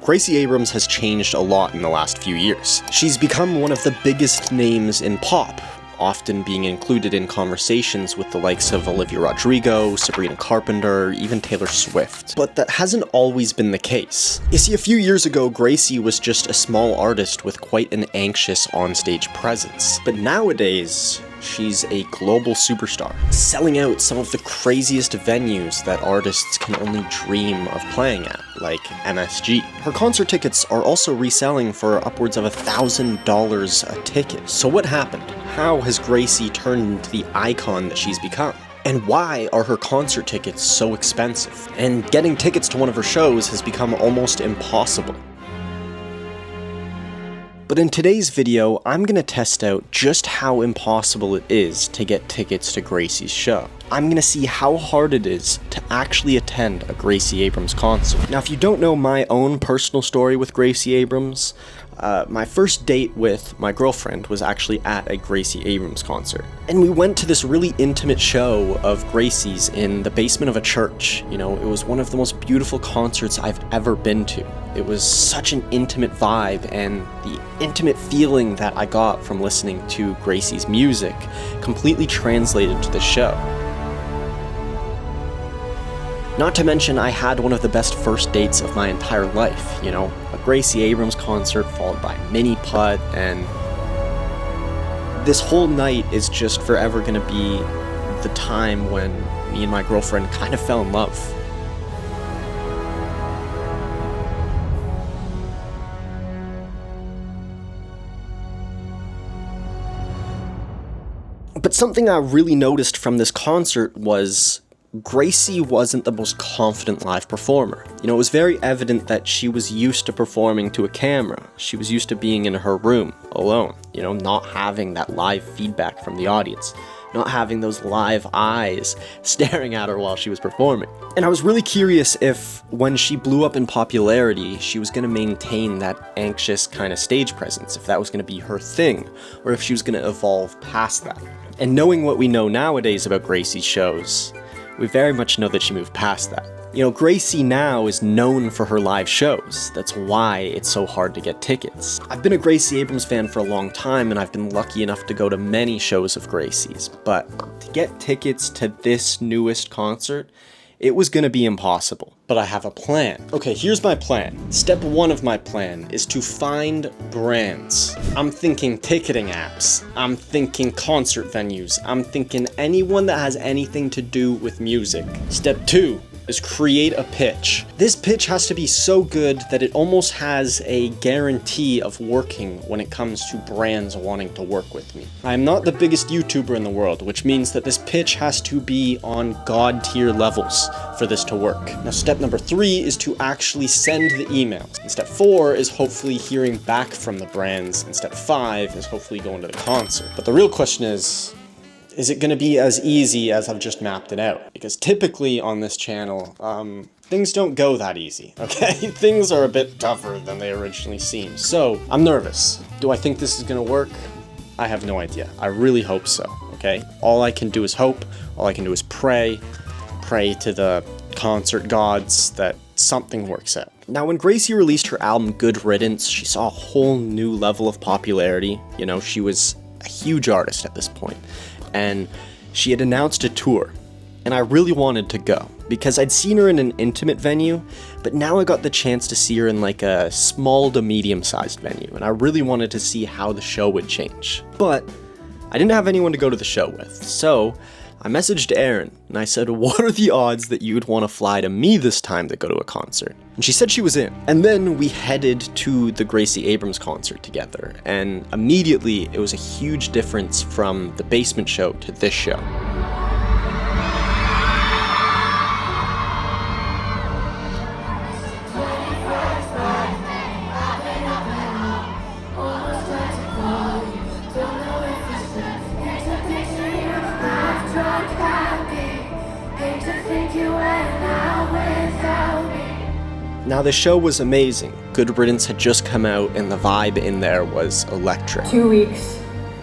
Gracie Abrams has changed a lot in the last few years. She's become one of the biggest names in pop, often being included in conversations with the likes of Olivia Rodrigo, Sabrina Carpenter, even Taylor Swift. But that hasn't always been the case. You see, a few years ago, Gracie was just a small artist with quite an anxious onstage presence. But nowadays, she's a global superstar, selling out some of the craziest venues that artists can only dream of playing at, like MSG. Her concert tickets are also reselling for upwards of $1,000 a ticket. So what happened? How has Gracie turned into the icon that she's become? And why are her concert tickets so expensive? And getting tickets to one of her shows has become almost impossible. But in today's video, I'm gonna test out just how impossible it is to get tickets to Gracie's show. I'm gonna see how hard it is to actually attend a Gracie Abrams concert. Now, if you don't know my own personal story with Gracie Abrams, my first date with my girlfriend was actually at a Gracie Abrams concert. And we went to this really intimate show of Gracie's in the basement of a church. You know, it was one of the most beautiful concerts I've ever been to. It was such an intimate vibe, and the intimate feeling that I got from listening to Gracie's music completely translated to the show. Not to mention, I had one of the best first dates of my entire life, you know, a Gracie Abrams concert followed by mini putt, and this whole night is just forever gonna be the time when me and my girlfriend kind of fell in love. But something I really noticed from this concert was Gracie wasn't the most confident live performer. You know, it was very evident that she was used to performing to a camera. She was used to being in her room, alone, you know, not having that live feedback from the audience, not having those live eyes staring at her while she was performing. And I was really curious if, when she blew up in popularity, she was gonna maintain that anxious kind of stage presence, if that was gonna be her thing, or if she was gonna evolve past that. And knowing what we know nowadays about Gracie's shows, we very much know that she moved past that. You know, Gracie now is known for her live shows. That's why it's so hard to get tickets. I've been a Gracie Abrams fan for a long time, and I've been lucky enough to go to many shows of Gracie's, but to get tickets to this newest concert, it was gonna be impossible. But I have a plan. Okay, here's my plan. Step one of my plan is to find brands. I'm thinking ticketing apps. I'm thinking concert venues. I'm thinking anyone that has anything to do with music. Step two is create a pitch. This pitch has to be so good that it almost has a guarantee of working when it comes to brands wanting to work with me. I am not the biggest YouTuber in the world, which means that this pitch has to be on god tier levels for this to work. Now, step number 3 is to actually send the emails. And step 4 is hopefully hearing back from the brands. And step 5 is hopefully going to the concert. But the real question is it going to be as easy as I've just mapped it out? Because typically on this channel, things don't go that easy, okay? Things are a bit tougher than they originally seem. So, I'm nervous. Do I think this is going to work? I have no idea. I really hope so, okay? All I can do is hope. All I can do is pray to the concert gods that something works out. Now, when Gracie released her album Good Riddance, she saw a whole new level of popularity. You know, she was a huge artist at this point. And she had announced a tour, and I really wanted to go because I'd seen her in an intimate venue, but now I got the chance to see her in like a small to medium-sized venue, and I really wanted to see how the show would change. But I didn't have anyone to go to the show with, so I messaged Erin, and I said, what are the odds that you'd want to fly to me this time to go to a concert? And she said she was in. And then we headed to the Gracie Abrams concert together, and immediately it was a huge difference from the basement show to this show. Now, the show was amazing. Good Riddance had just come out, and the vibe in there was electric. 2 weeks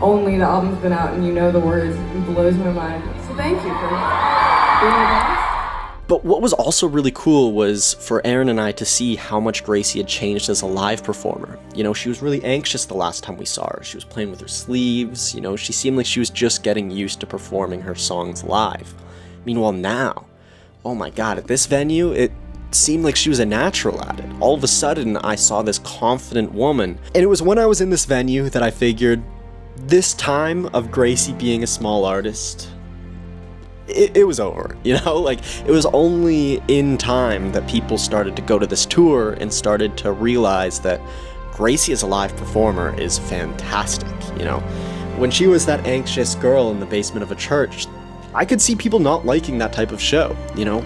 only, the album's been out, and you know the words. It blows my mind. So thank you for being with us. But what was also really cool was for Aaron and I to see how much Gracie had changed as a live performer. You know, she was really anxious the last time we saw her. She was playing with her sleeves, you know, she seemed like she was just getting used to performing her songs live. Meanwhile now, oh my god, at this venue, it seemed like she was a natural at it. All of a sudden, I saw this confident woman. And it was when I was in this venue that I figured, this time of Gracie being a small artist, it was over, you know? Like, it was only in time that people started to go to this tour and started to realize that Gracie as a live performer is fantastic, you know? When she was that anxious girl in the basement of a church, I could see people not liking that type of show, you know?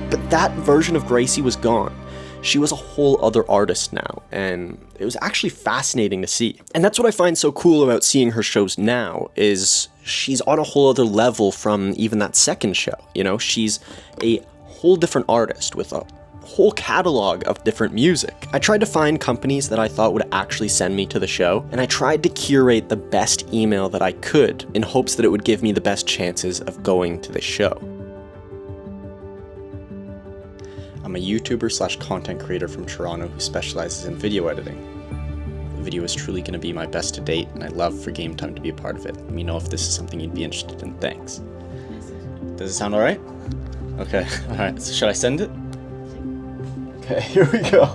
But that version of Gracie was gone. She was a whole other artist now, and it was actually fascinating to see. And that's what I find so cool about seeing her shows now, is she's on a whole other level from even that second show, you know? She's a whole different artist with a whole catalog of different music. I tried to find companies that I thought would actually send me to the show, and I tried to curate the best email that I could in hopes that it would give me the best chances of going to the show. I'm a YouTuber slash content creator from Toronto who specializes in video editing. The video is truly going to be my best to date, and I'd love for Game Time to be a part of it. Let me know if this is something you'd be interested in. Thanks. Does it sound alright? Okay, alright, so should I send it? Okay, here we go.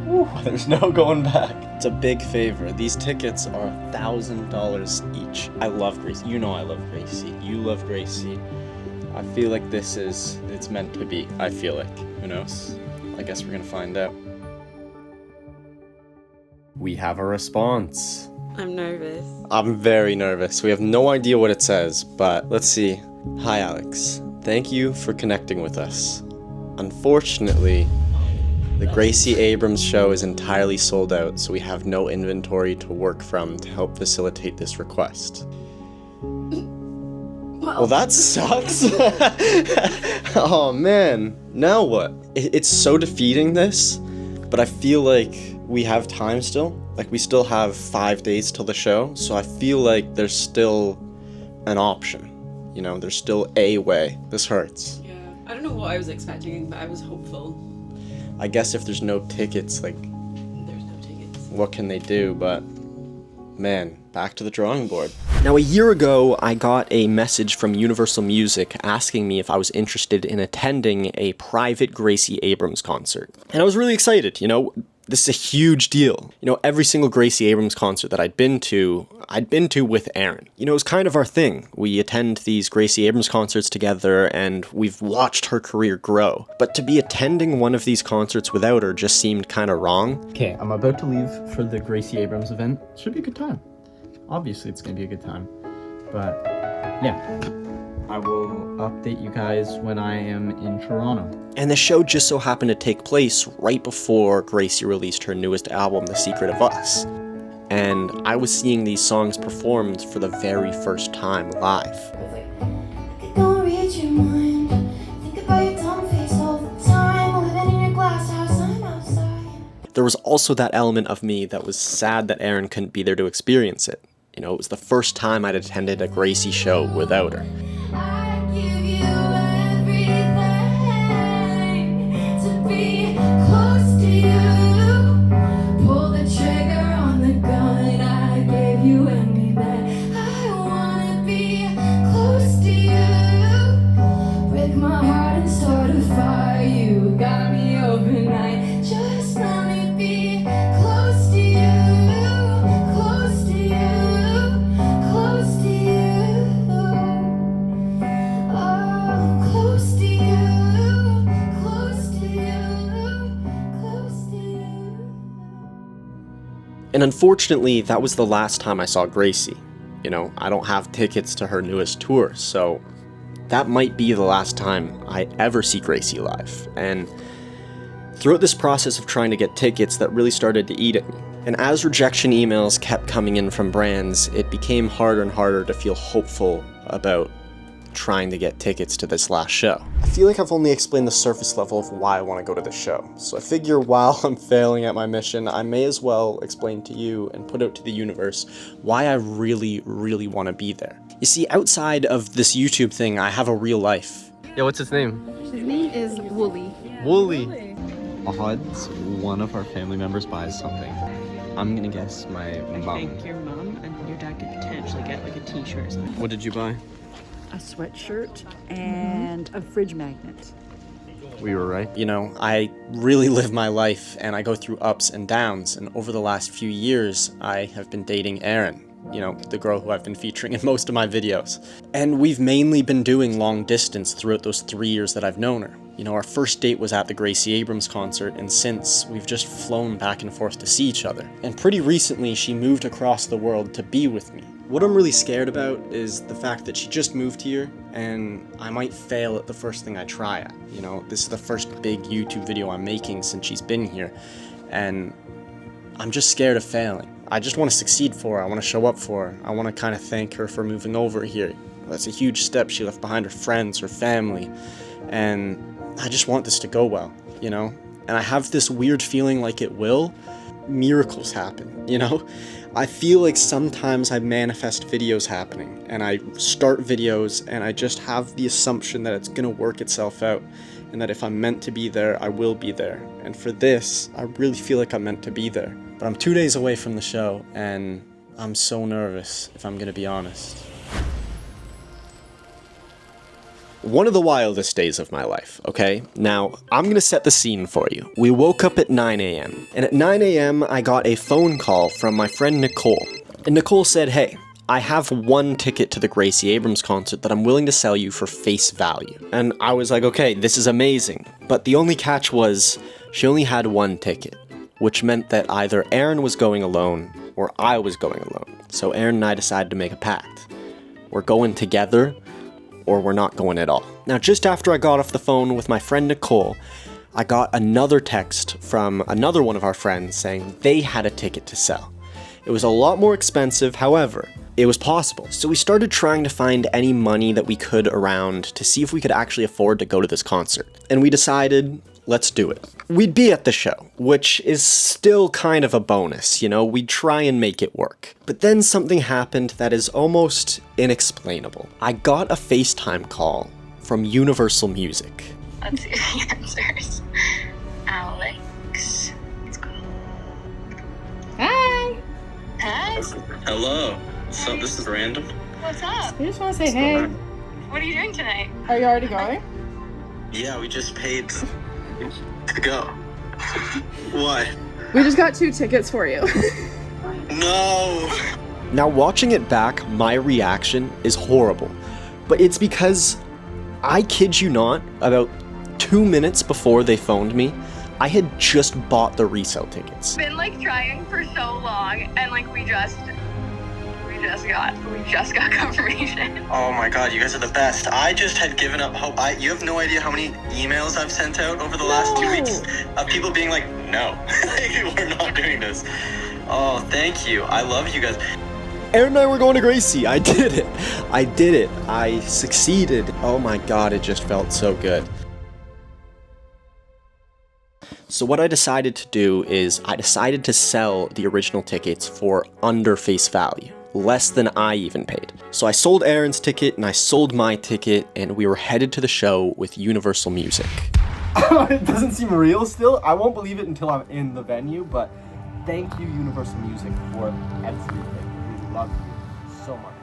Whew, there's no going back. It's a big favor. These tickets are $1,000 each. I love Gracie. You know I love Gracie. You love Gracie. I feel like it's meant to be. I feel like. Who knows? I guess we're gonna find out. We have a response. I'm nervous. I'm very nervous. We have no idea what it says, but let's see. Hi, Alex. Thank you for connecting with us. Unfortunately, the Gracie Abrams show is entirely sold out, so we have no inventory to work from to help facilitate this request. Well, that sucks. Oh man, now what? It's so defeating, this, but I feel like we have time still. Like, we still have 5 days till the show, so I feel like there's still an option. You know, there's still a way. This hurts. Yeah, I don't know what I was expecting, but I was hopeful. I guess if there's no tickets, like, There's no tickets. what can they do? But man, back to the drawing board. Now, a year ago, I got a message from Universal Music asking me if I was interested in attending a private Gracie Abrams concert. And I was really excited, you know? This is a huge deal. You know, every single Gracie Abrams concert that I'd been to with Aaron. You know, it was kind of our thing. We attend these Gracie Abrams concerts together, and we've watched her career grow. But to be attending one of these concerts without her just seemed kind of wrong. Okay, I'm about to leave for the Gracie Abrams event. Should be a good time. Obviously, it's gonna be a good time. But, yeah. I will update you guys when I am in Toronto. And the show just so happened to take place right before Gracie released her newest album, The Secret of Us. And I was seeing these songs performed for the very first time live. Don't read your mind. Think about your dumb face all the time. Living in your glass house, I'm outside. There was also that element of me that was sad that Aaron couldn't be there to experience it. You know, it was the first time I'd attended a Gracie show without her. I give you everything to be close to you. Pull the trigger on the gun I gave you and be back. I wanna be close to you. Break my heart and start a fire. You got me overnight. Just let me be close to you. Close to you. Close to you. Oh, close to you. Close to you. Close to you. And unfortunately, that was the last time I saw Gracie. You know, I don't have tickets to her newest tour, so that might be the last time I ever see Gracie live. And throughout this process of trying to get tickets, that really started to eat at me. And as rejection emails kept coming in from brands, it became harder and harder to feel hopeful about trying to get tickets to this last show. I feel like I've only explained the surface level of why I want to go to this show, so I figure while I'm failing at my mission, I may as well explain to you and put out to the universe why I really, really want to be there. You see, outside of this YouTube thing, I have a real life. Yeah, what's his name? His name is Wooly. Wooly. Odds one of our family members buys something. I'm gonna guess my I mom. think your mum and your dad could potentially get like a t-shirt or something. What did you buy? A sweatshirt and a fridge magnet. We were right. You know, I really live my life and I go through ups and downs, and over the last few years, I have been dating Erin. You know, the girl who I've been featuring in most of my videos. And we've mainly been doing long distance throughout those 3 years that I've known her. You know, our first date was at the Gracie Abrams concert, and since, we've just flown back and forth to see each other. And pretty recently, she moved across the world to be with me. What I'm really scared about is the fact that she just moved here, and I might fail at the first thing I try at. You know, this is the first big YouTube video I'm making since she's been here, and I'm just scared of failing. I just want to succeed for her, I want to show up for her, I want to kind of thank her for moving over here. That's a huge step. She left behind her friends, her family, and I just want this to go well, you know? And I have this weird feeling like it will. Miracles happen, you know? I feel like sometimes I manifest videos happening, and I start videos, and I just have the assumption that it's gonna work itself out, and that if I'm meant to be there, I will be there. And for this, I really feel like I'm meant to be there. But I'm 2 days away from the show, and I'm so nervous, if I'm gonna be honest. One of the wildest days of my life, okay? Now, I'm gonna set the scene for you. We woke up at 9 a.m., and at 9 a.m. I got a phone call from my friend Nicole. And Nicole said, hey, I have one ticket to the Gracie Abrams concert that I'm willing to sell you for face value. And I was like, okay, this is amazing. But the only catch was, she only had one ticket, which meant that either Erin was going alone, or I was going alone. So Erin and I decided to make a pact. We're going together, or we're not going at all. Now, just after I got off the phone with my friend Nicole, I got another text from another one of our friends saying they had a ticket to sell. It was a lot more expensive, however, it was possible. So we started trying to find any money that we could around to see if we could actually afford to go to this concert. And we decided, let's do it. We'd be at the show, which is still kind of a bonus, you know, we'd try and make it work. But then something happened that is almost inexplainable. I got a FaceTime call from Universal Music. Let's see the answers. Alex. Let's go. Hi. Hi. Hello. So this is random. What's up? I just want to say hey. What are you doing tonight? Are you already going? Yeah, we just paid to go. What? We just got 2 tickets for you. No! Now, watching it back, my reaction is horrible. But it's because, I kid you not, about 2 minutes before they phoned me, I had just bought the resale tickets. Been like trying for so long, and like we just got confirmation. Oh my god, you guys are the best. I just had given up hope. You have no idea how many emails I've sent out over the last 2 weeks of people being like, no, we're not doing this. Oh, thank you. I love you guys. Erin and I were going to Gracie. I did it. I succeeded. Oh my god, it just felt so good. So what I decided to do is I decided to sell the original tickets for under face value. Less than I even paid. So I sold Erin's ticket and I sold my ticket, and we were headed to the show with Universal Music. It doesn't seem real still. I won't believe it until I'm in the venue, but thank you, Universal Music, for everything. We love you so much.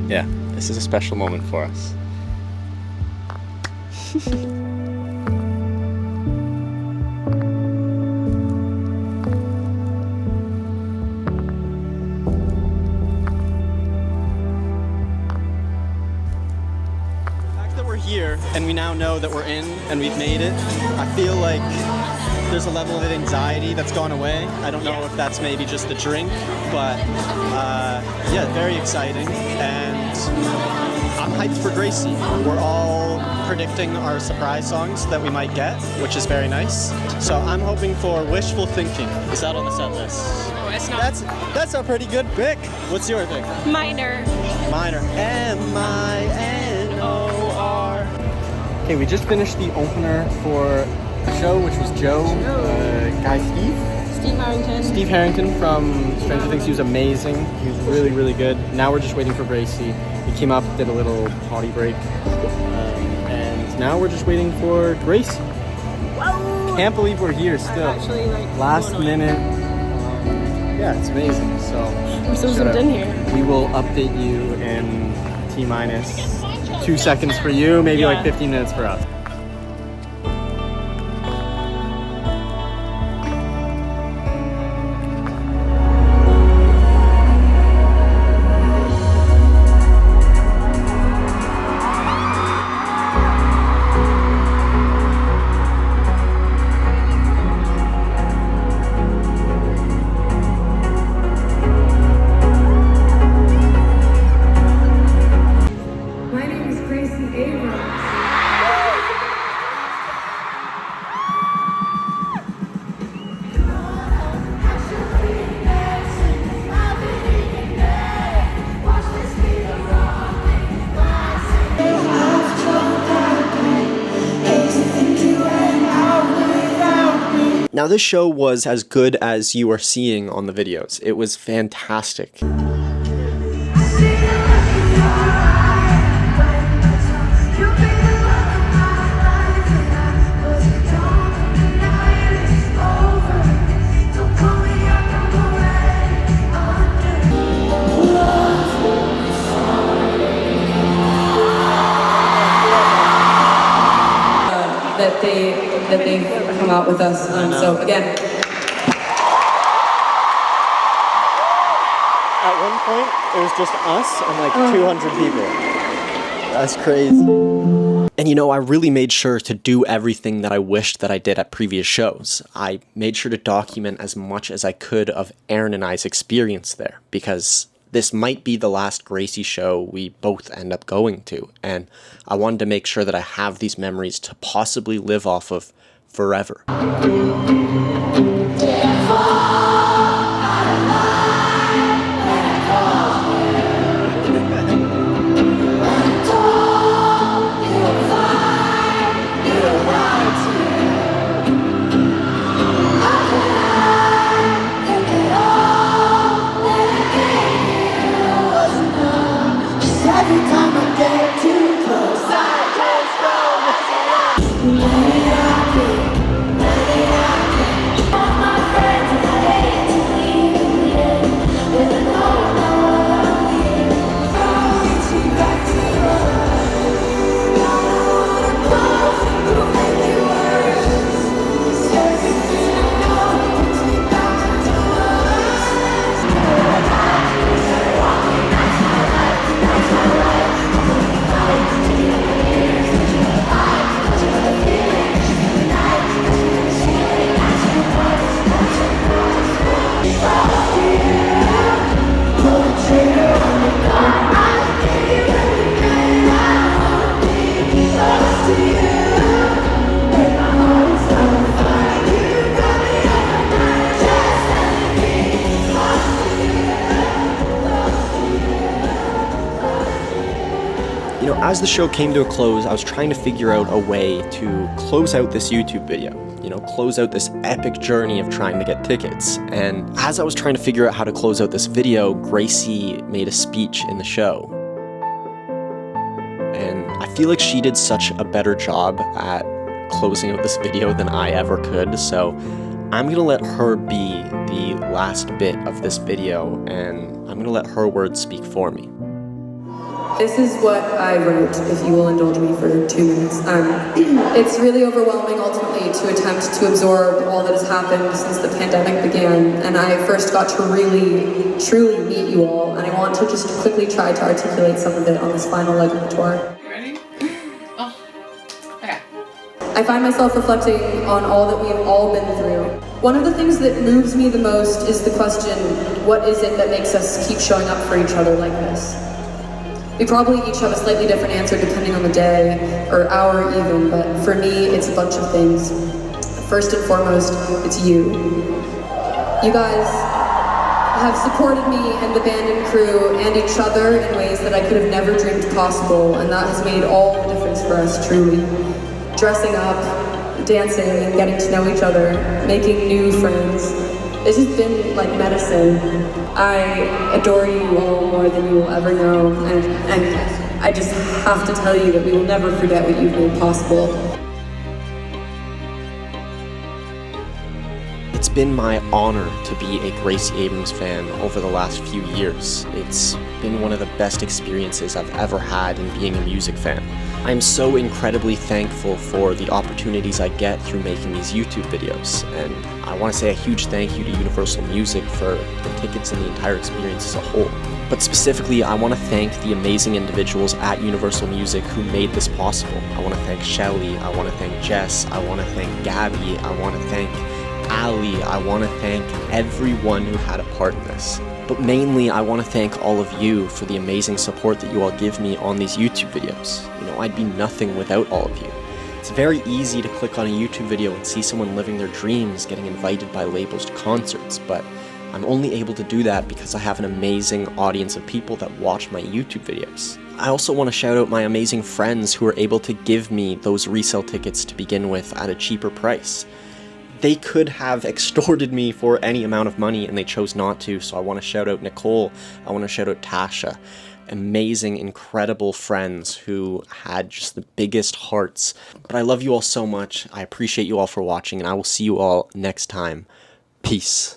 Yeah, this is a special moment for us. Here, and we now know that we're in and we've made it. I feel like there's a level of anxiety that's gone away. I don't know if that's maybe just the drink, but yeah, very exciting, and I'm hyped for Gracie. We're all predicting our surprise songs that we might get, which is very nice. So I'm hoping for Wishful Thinking. Is that on the set list? No, it's not. That's a pretty good pick. What's your pick? Minor. Minor. M-I-N-O-R. Okay, we just finished the opener for the show, which was Joe, Steve Harrington from Stranger Things. He was amazing. He was really, really good. Now we're just waiting for Gracie. He came up, did a little potty break, and now we're just waiting for Gracie. Whoa! Can't believe we're here still. Actually, like, last minute. Yeah, it's amazing. So I'm so zoomed in here. we will update you in T-minus 2 seconds for you, maybe like 15 minutes for us. My name is Gracie Abrams. Now this show was as good as you are seeing on the videos. It was fantastic. that they've come out with us. So again, At one point, it was just us and like 200 people. That's crazy. And you know, I really made sure to do everything that I wished that I did at previous shows. I made sure to document as much as I could of Aaron and I's experience there, because this might be the last Gracie show we both end up going to, and I wanted to make sure that I have these memories to possibly live off of forever. You know, as the show came to a close, I was trying to figure out a way to close out this YouTube video, you know, close out this epic journey of trying to get tickets. And as I was trying to figure out how to close out this video, Gracie made a speech in the show. And I feel like she did such a better job at closing out this video than I ever could, so I'm gonna let her be the last bit of this video, and I'm gonna let her words speak for me. this is what I wrote, if you will indulge me for 2 minutes. It's really overwhelming ultimately to attempt to absorb all that has happened since the pandemic began, and I first got to really, truly meet you all, and I want to just quickly try to articulate some of it on this final leg of the tour. You ready? Oh, okay. I find myself reflecting on all that we've all been through. One of the things that moves me the most is the question, what is it that makes us keep showing up for each other like this? We probably each have a slightly different answer depending on the day, or hour even, but for me, it's a bunch of things. First and foremost, it's you. You guys have supported me and the band and crew and each other in ways that I could have never dreamed possible, and that has made all the difference for us, truly. Dressing up, dancing, and getting to know each other, making new friends. It's just been like medicine. I adore you all more than you will ever know, and I just have to tell you that we will never forget what you've made possible. It's been my honor to be a Gracie Abrams fan over the last few years. It's been one of the best experiences I've ever had in being a music fan. I'm so incredibly thankful for the opportunities I get through making these YouTube videos, and I want to say a huge thank you to Universal Music for the tickets and the entire experience as a whole. But specifically, I want to thank the amazing individuals at Universal Music who made this possible. I want to thank Shelly, I want to thank Jess, I want to thank Gabby, I want to thank Ali, I want to thank everyone who had a part in this. But mainly, I want to thank all of you for the amazing support that you all give me on these YouTube videos. You know, I'd be nothing without all of you. It's very easy to click on a YouTube video and see someone living their dreams, getting invited by labels to concerts, but I'm only able to do that because I have an amazing audience of people that watch my YouTube videos. I also want to shout out my amazing friends who are able to give me those resale tickets to begin with at a cheaper price. They could have extorted me for any amount of money and they chose not to, so I want to shout out Nicole, I want to shout out Tasha. Amazing, incredible friends who had just the biggest hearts. But I love you all so much, I appreciate you all for watching, and I will see you all next time. Peace.